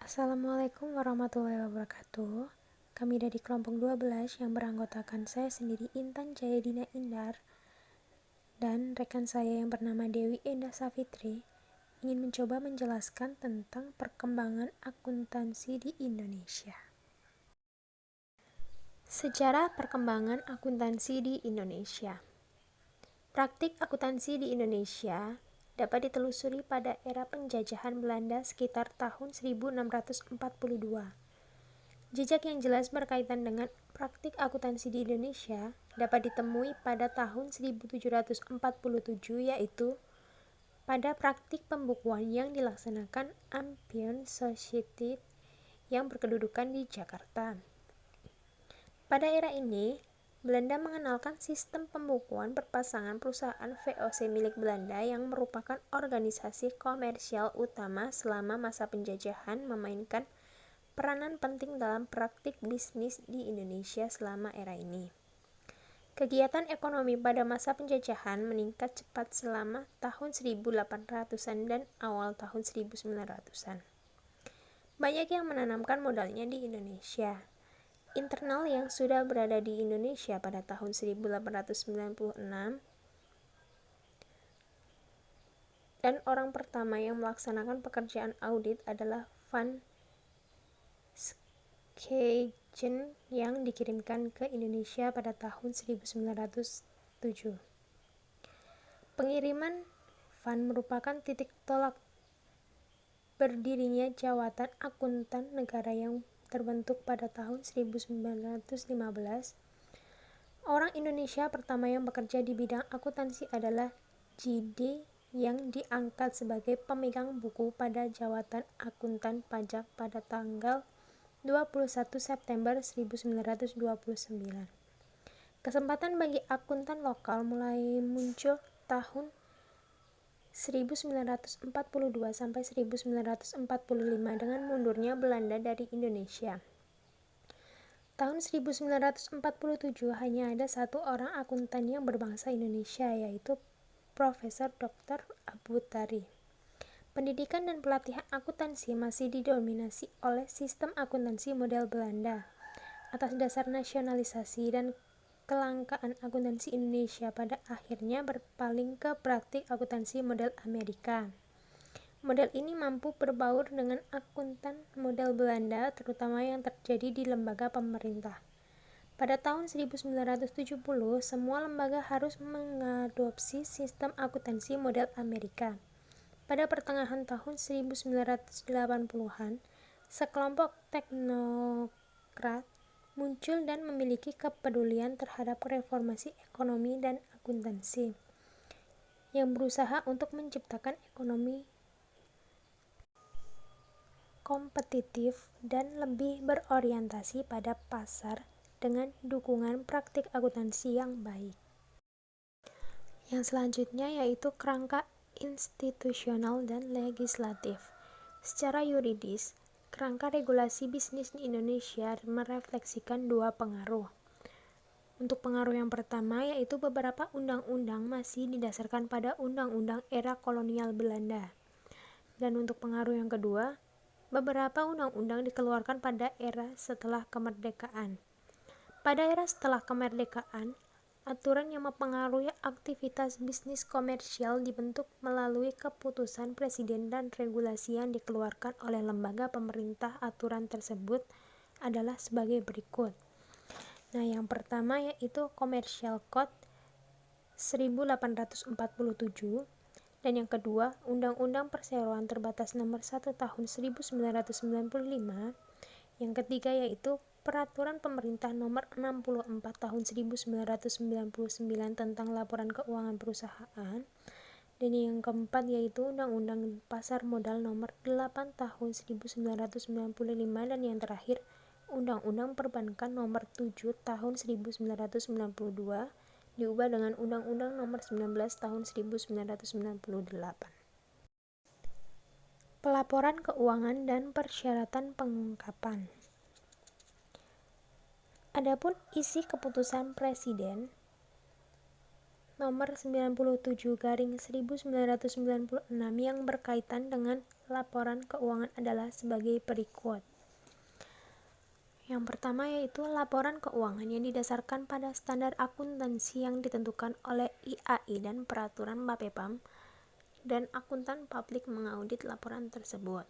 Assalamualaikum warahmatullahi wabarakatuh. Kami dari kelompok 12 yang beranggotakan saya sendiri Intan Jayadina Indar dan rekan saya yang bernama Dewi Endah Safitri ingin mencoba menjelaskan tentang perkembangan akuntansi di Indonesia. Sejarah perkembangan akuntansi di Indonesia. Praktik akuntansi di Indonesia dapat ditelusuri pada era penjajahan Belanda sekitar tahun 1642. Jejak yang jelas berkaitan dengan praktik akuntansi di Indonesia dapat ditemui pada tahun 1747, yaitu pada praktik pembukuan yang dilaksanakan Ampion Society yang berkedudukan di Jakarta. Pada era ini, Belanda mengenalkan sistem pembukuan berpasangan perusahaan VOC milik Belanda yang merupakan organisasi komersial utama selama masa penjajahan memainkan peranan penting dalam praktik bisnis di Indonesia selama era ini. Kegiatan ekonomi pada masa penjajahan meningkat cepat selama tahun 1800-an dan awal tahun 1900-an. Banyak yang menanamkan modalnya di Indonesia. Internal yang sudah berada di Indonesia pada tahun 1896 dan orang pertama yang melaksanakan pekerjaan audit adalah Van Schaijen yang dikirimkan ke Indonesia pada tahun 1907. Pengiriman Van merupakan titik tolak berdirinya jawatan akuntan negara yang terbentuk pada tahun 1915. Orang Indonesia pertama yang bekerja di bidang akuntansi adalah J.D. yang diangkat sebagai pemegang buku pada jawatan akuntan pajak pada tanggal 21 September 1929. Kesempatan bagi akuntan lokal mulai muncul tahun 1942 sampai 1945 dengan mundurnya Belanda dari Indonesia. Tahun 1947 hanya ada satu orang akuntan yang berbangsa Indonesia, yaitu Profesor Dr. Abu Tari. Pendidikan dan pelatihan akuntansi masih didominasi oleh sistem akuntansi model Belanda. Atas dasar nasionalisasi dan kelangkaan akuntansi Indonesia pada akhirnya berpaling ke praktik akuntansi model Amerika. Model ini mampu berbaur dengan akuntan model Belanda, terutama yang terjadi di lembaga pemerintah. Pada tahun 1970, semua lembaga harus mengadopsi sistem akuntansi model Amerika. Pada pertengahan tahun 1980-an, sekelompok teknokrat muncul dan memiliki kepedulian terhadap reformasi ekonomi dan akuntansi, yang berusaha untuk menciptakan ekonomi kompetitif dan lebih berorientasi pada pasar dengan dukungan praktik akuntansi yang baik. Yang selanjutnya yaitu kerangka institusional dan legislatif. Secara yuridis, kerangka regulasi bisnis di Indonesia merefleksikan dua pengaruh. Untuk pengaruh yang pertama yaitu beberapa undang-undang masih didasarkan pada undang-undang era kolonial Belanda. Dan untuk pengaruh yang kedua, beberapa undang-undang dikeluarkan pada era setelah kemerdekaan. Pada era setelah kemerdekaan, aturan yang mempengaruhi aktivitas bisnis komersial dibentuk melalui keputusan presiden dan regulasi yang dikeluarkan oleh lembaga pemerintah. Aturan tersebut adalah sebagai berikut. Nah, yang pertama yaitu Commercial Code 1847 dan yang kedua Undang-Undang Perseroan Terbatas Nomor 1 Tahun 1995. Yang ketiga yaitu Peraturan Pemerintah Nomor 64 Tahun 1999 tentang Laporan Keuangan Perusahaan. Dan yang keempat yaitu Undang-Undang Pasar Modal Nomor 8 Tahun 1995 dan yang terakhir Undang-Undang Perbankan Nomor 7 Tahun 1992 diubah dengan Undang-Undang Nomor 19 Tahun 1998. Pelaporan keuangan dan persyaratan pengungkapan. Adapun isi keputusan Presiden nomor 97/1996 yang berkaitan dengan laporan keuangan adalah sebagai berikut. Yang pertama yaitu laporan keuangan yang didasarkan pada standar akuntansi yang ditentukan oleh IAI dan peraturan Bapepam, dan akuntan publik mengaudit laporan tersebut.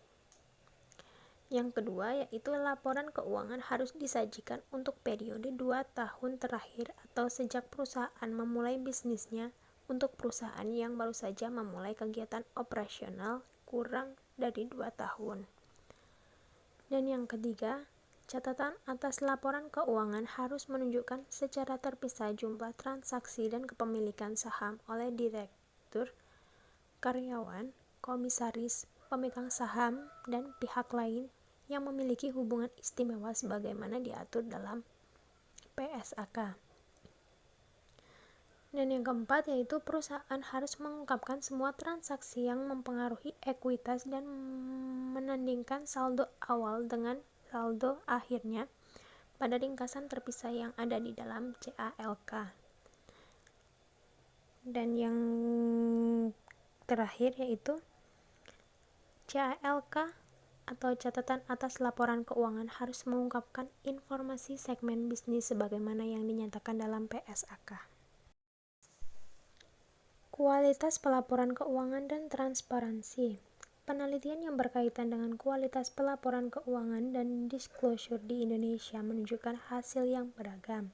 Yang kedua yaitu laporan keuangan harus disajikan untuk periode 2 tahun terakhir atau sejak perusahaan memulai bisnisnya untuk perusahaan yang baru saja memulai kegiatan operasional kurang dari 2 tahun. Dan yang ketiga, catatan atas laporan keuangan harus menunjukkan secara terpisah jumlah transaksi dan kepemilikan saham oleh direktur, karyawan, komisaris, pemegang saham, dan pihak lain yang memiliki hubungan istimewa sebagaimana diatur dalam PSAK. Dan yang keempat yaitu perusahaan harus mengungkapkan semua transaksi yang mempengaruhi ekuitas dan menandingkan saldo awal dengan saldo akhirnya pada ringkasan terpisah yang ada di dalam CALK. Dan yang terakhir yaitu CALK atau catatan atas laporan keuangan harus mengungkapkan informasi segmen bisnis sebagaimana yang dinyatakan dalam PSAK. Kualitas pelaporan keuangan dan transparansi. Penelitian yang berkaitan dengan kualitas pelaporan keuangan dan disclosure di Indonesia menunjukkan hasil yang beragam.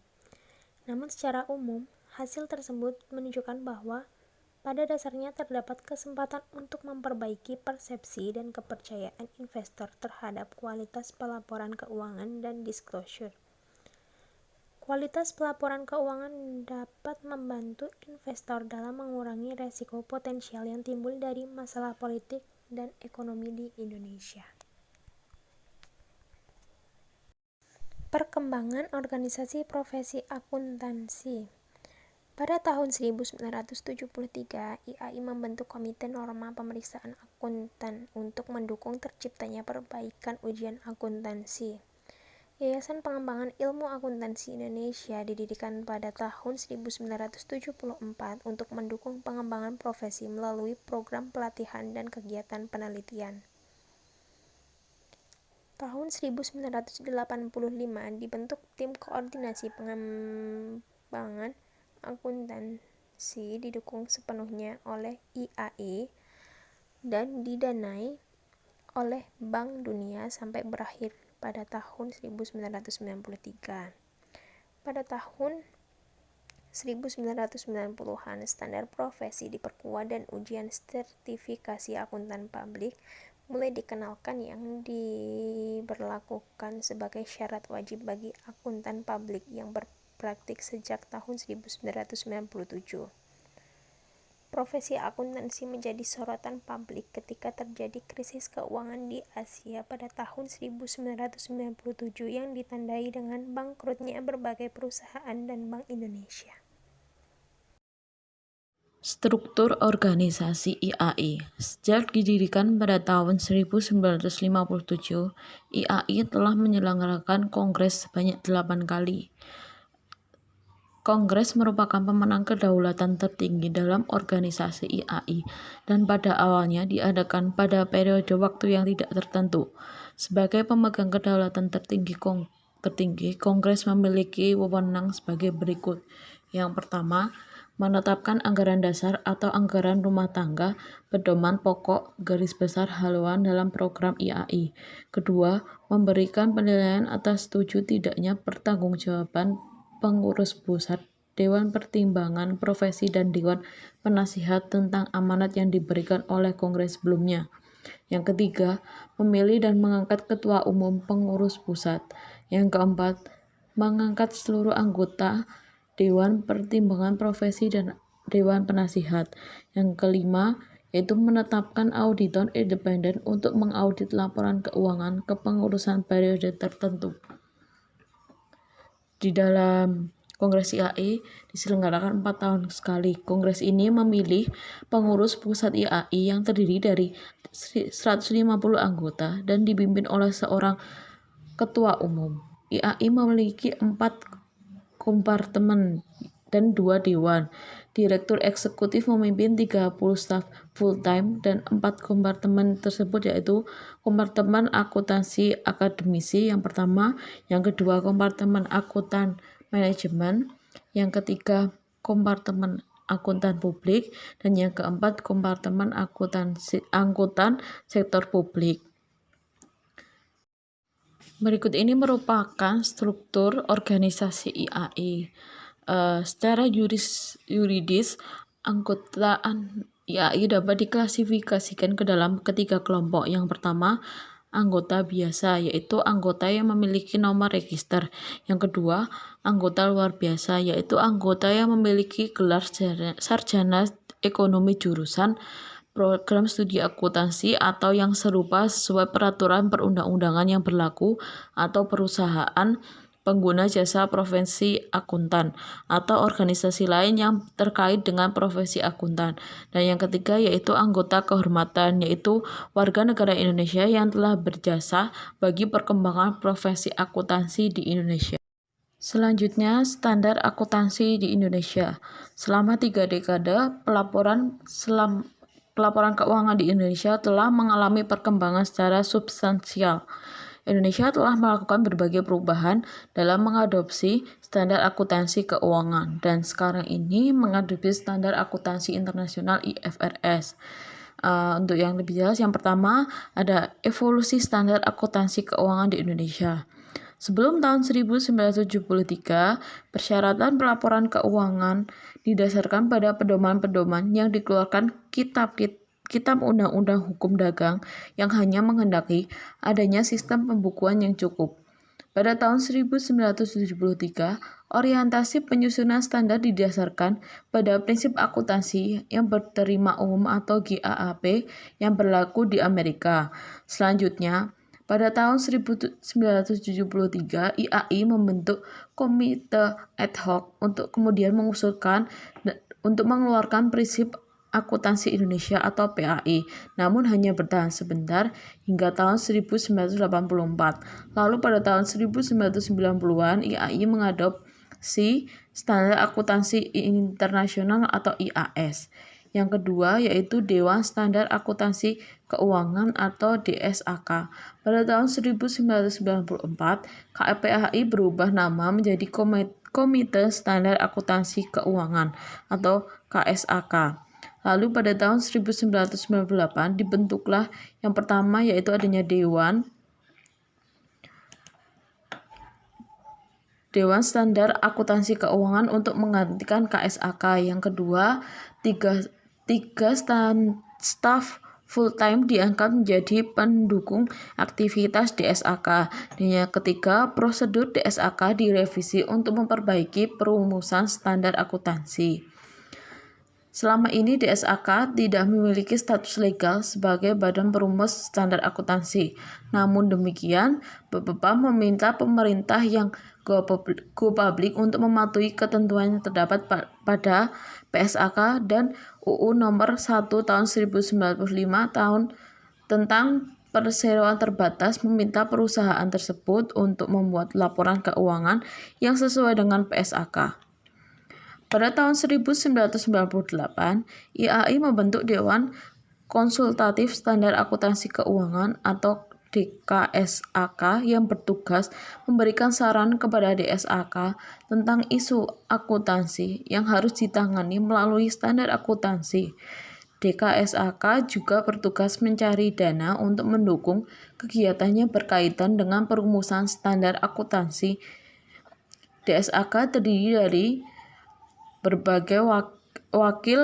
Namun secara umum, hasil tersebut menunjukkan bahwa pada dasarnya terdapat kesempatan untuk memperbaiki persepsi dan kepercayaan investor terhadap kualitas pelaporan keuangan dan disclosure. Kualitas pelaporan keuangan dapat membantu investor dalam mengurangi resiko potensial yang timbul dari masalah politik dan ekonomi di Indonesia. Perkembangan organisasi profesi akuntansi. Pada tahun 1973, IAI membentuk Komite Norma Pemeriksaan Akuntan untuk mendukung terciptanya perbaikan ujian akuntansi. Yayasan Pengembangan Ilmu Akuntansi Indonesia didirikan pada tahun 1974 untuk mendukung pengembangan profesi melalui program pelatihan dan kegiatan penelitian. Tahun 1985 dibentuk Tim Koordinasi Pengembangan Akuntansi didukung sepenuhnya oleh IAI dan didanai oleh Bank Dunia sampai berakhir pada tahun 1993. Pada tahun 1990-an, standar profesi diperkuat dan ujian sertifikasi akuntan publik mulai dikenalkan yang diberlakukan sebagai syarat wajib bagi akuntan publik yang praktik sejak tahun 1997. Profesi akuntansi menjadi sorotan publik ketika terjadi krisis keuangan di Asia pada tahun 1997 yang ditandai dengan bangkrutnya berbagai perusahaan dan Bank Indonesia. Struktur organisasi IAI. Sejak didirikan pada tahun 1957, IAI telah menyelenggarakan kongres sebanyak 8 kali. Kongres merupakan pemenang kedaulatan tertinggi dalam organisasi IAI dan pada awalnya diadakan pada periode waktu yang tidak tertentu. Sebagai pemegang kedaulatan tertinggi, Kongres memiliki wewenang sebagai berikut. Yang pertama, menetapkan anggaran dasar atau anggaran rumah tangga, pedoman pokok, garis besar haluan dalam program IAI. Kedua, memberikan penilaian atas setuju tidaknya pertanggungjawaban pengurus pusat, Dewan Pertimbangan Profesi dan Dewan Penasihat tentang amanat yang diberikan oleh Kongres sebelumnya. Yang ketiga, memilih dan mengangkat ketua umum pengurus pusat. Yang keempat, mengangkat seluruh anggota Dewan Pertimbangan Profesi dan Dewan Penasihat. Yang kelima, yaitu menetapkan auditor independen untuk mengaudit laporan keuangan kepengurusan periode tertentu. Di dalam Kongres IAI diselenggarakan 4 tahun sekali. Kongres ini memilih pengurus pusat IAI yang terdiri dari 150 anggota dan dipimpin oleh seorang ketua umum. IAI memiliki 4 kompartemen dan 2 dewan. Direktur eksekutif memimpin 30 staf full-time dan 4 kompartemen tersebut yaitu kompartemen akuntansi akademisi yang pertama, yang kedua kompartemen akuntan manajemen, yang ketiga kompartemen akuntan publik, dan yang keempat kompartemen angkutan sektor publik. Berikut ini merupakan struktur organisasi IAI. Secara yuridis, anggotaan IAI dapat diklasifikasikan ke dalam ketiga kelompok. Yang pertama, anggota biasa, yaitu anggota yang memiliki nomor register. Yang kedua, anggota luar biasa, yaitu anggota yang memiliki gelar sarjana ekonomi jurusan program studi akuntansi atau yang serupa sesuai peraturan perundang-undangan yang berlaku, atau perusahaan pengguna jasa profesi akuntan atau organisasi lain yang terkait dengan profesi akuntan. Dan yang ketiga yaitu anggota kehormatan, yaitu warga negara Indonesia yang telah berjasa bagi perkembangan profesi akuntansi di Indonesia. Selanjutnya, standar akuntansi di Indonesia. Selama 3 dekade, pelaporan keuangan di Indonesia telah mengalami perkembangan secara substansial. Indonesia telah melakukan berbagai perubahan dalam mengadopsi standar akuntansi keuangan dan sekarang ini mengadopsi standar akuntansi internasional IFRS. Untuk yang lebih jelas, yang pertama ada evolusi standar akuntansi keuangan di Indonesia. Sebelum tahun 1973, persyaratan pelaporan keuangan didasarkan pada pedoman-pedoman yang dikeluarkan Kitab Undang-Undang Hukum Dagang yang hanya menghendaki adanya sistem pembukuan yang cukup. Pada tahun 1973, orientasi penyusunan standar didasarkan pada prinsip akuntansi yang berterima umum atau GAAP yang berlaku di Amerika. Selanjutnya, pada tahun 1973, IAI membentuk komite ad hoc untuk kemudian mengusulkan untuk mengeluarkan prinsip akuntansi Indonesia atau PAI, namun hanya bertahan sebentar hingga tahun 1984. Lalu pada tahun 1990-an, IAI mengadopsi standar akuntansi internasional atau IAS. Yang kedua yaitu Dewan Standar Akuntansi Keuangan atau DSAK. Pada tahun 1994, KPAI berubah nama menjadi Komite Standar Akuntansi Keuangan atau KSAK. Lalu pada tahun 1998 dibentuklah yang pertama yaitu adanya Dewan Standar Akuntansi Keuangan untuk menggantikan KSAK. Yang kedua, tiga staf full-time diangkat menjadi pendukung aktivitas DSAK. Dan yang ketiga, prosedur DSAK direvisi untuk memperbaiki perumusan standar akuntansi. Selama ini DSAK tidak memiliki status legal sebagai badan perumus standar akuntansi. Namun demikian, BPPA meminta pemerintah yang go public untuk mematuhi ketentuan yang terdapat pada PSAK dan UU Nomor 1 Tahun 1995 tentang perseroan terbatas, meminta perusahaan tersebut untuk membuat laporan keuangan yang sesuai dengan PSAK. Pada tahun 1998, IAI membentuk Dewan Konsultatif Standar Akuntansi Keuangan atau DKSAK yang bertugas memberikan saran kepada DSAK tentang isu akuntansi yang harus ditangani melalui standar akuntansi. DKSAK juga bertugas mencari dana untuk mendukung kegiatannya berkaitan dengan perumusan standar akuntansi. DSAK terdiri dari berbagai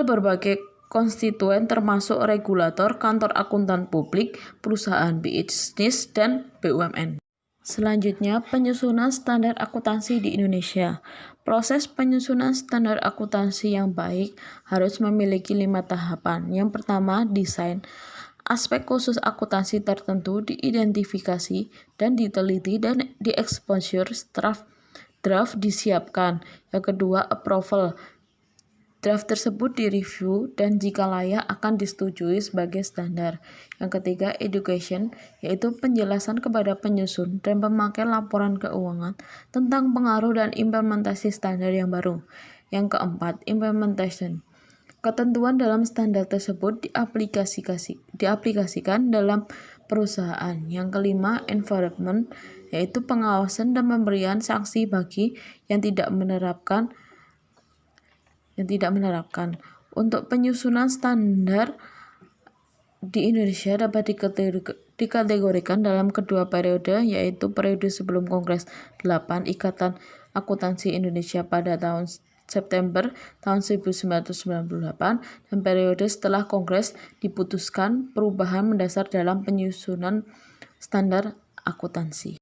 berbagai konstituen termasuk regulator, kantor akuntan publik, perusahaan bisnis, dan BUMN. Selanjutnya, penyusunan standar akuntansi di Indonesia. Proses penyusunan standar akuntansi yang baik harus memiliki 5 tahapan. Yang pertama, desain. Aspek khusus akuntansi tertentu diidentifikasi dan diteliti dan dieksposur draft disiapkan. Yang kedua, approval. Draft tersebut direview dan jika layak akan disetujui sebagai standar. Yang ketiga, education, yaitu penjelasan kepada penyusun dan pemakai laporan keuangan tentang pengaruh dan implementasi standar yang baru. Yang keempat, implementation. Ketentuan dalam standar tersebut diaplikasikan dalam perusahaan. Yang kelima, enforcement, yaitu pengawasan dan pemberian sanksi bagi yang tidak menerapkan. Untuk penyusunan standar di Indonesia dapat dikategorikan dalam kedua periode, yaitu periode sebelum Kongres 8 Ikatan Akuntansi Indonesia pada tahun September tahun 1998 dan periode setelah Kongres diputuskan perubahan mendasar dalam penyusunan standar akuntansi.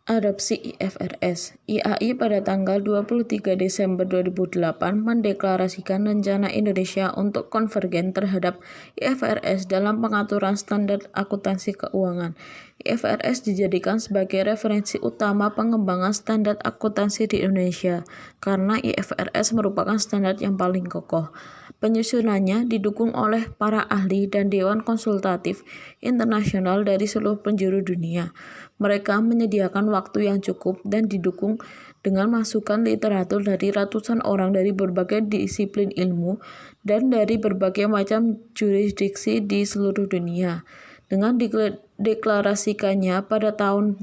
Adopsi IFRS. IAI pada tanggal 23 Desember 2008 mendeklarasikan rencana Indonesia untuk konvergen terhadap IFRS dalam pengaturan standar akuntansi keuangan. IFRS dijadikan sebagai referensi utama pengembangan standar akuntansi di Indonesia karena IFRS merupakan standar yang paling kokoh. Penyusunannya didukung oleh para ahli dan dewan konsultatif internasional dari seluruh penjuru dunia. Mereka menyediakan waktu yang cukup dan didukung dengan masukan literatur dari ratusan orang dari berbagai disiplin ilmu dan dari berbagai macam jurisdiksi di seluruh dunia. Dengan dideklarasikannya pada tahun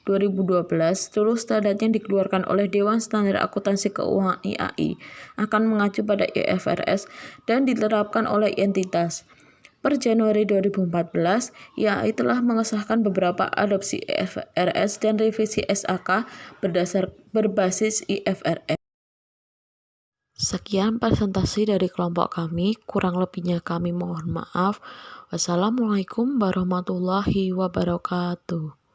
2012, seluruh standar yang dikeluarkan oleh Dewan Standar Akuntansi Keuangan IAI akan mengacu pada IFRS dan diterapkan oleh entitas. Per Januari 2014, IAI telah mengesahkan beberapa adopsi IFRS dan revisi SAK berbasis IFRS. Sekian presentasi dari kelompok kami, kurang lebihnya kami mohon maaf. Wassalamualaikum warahmatullahi wabarakatuh.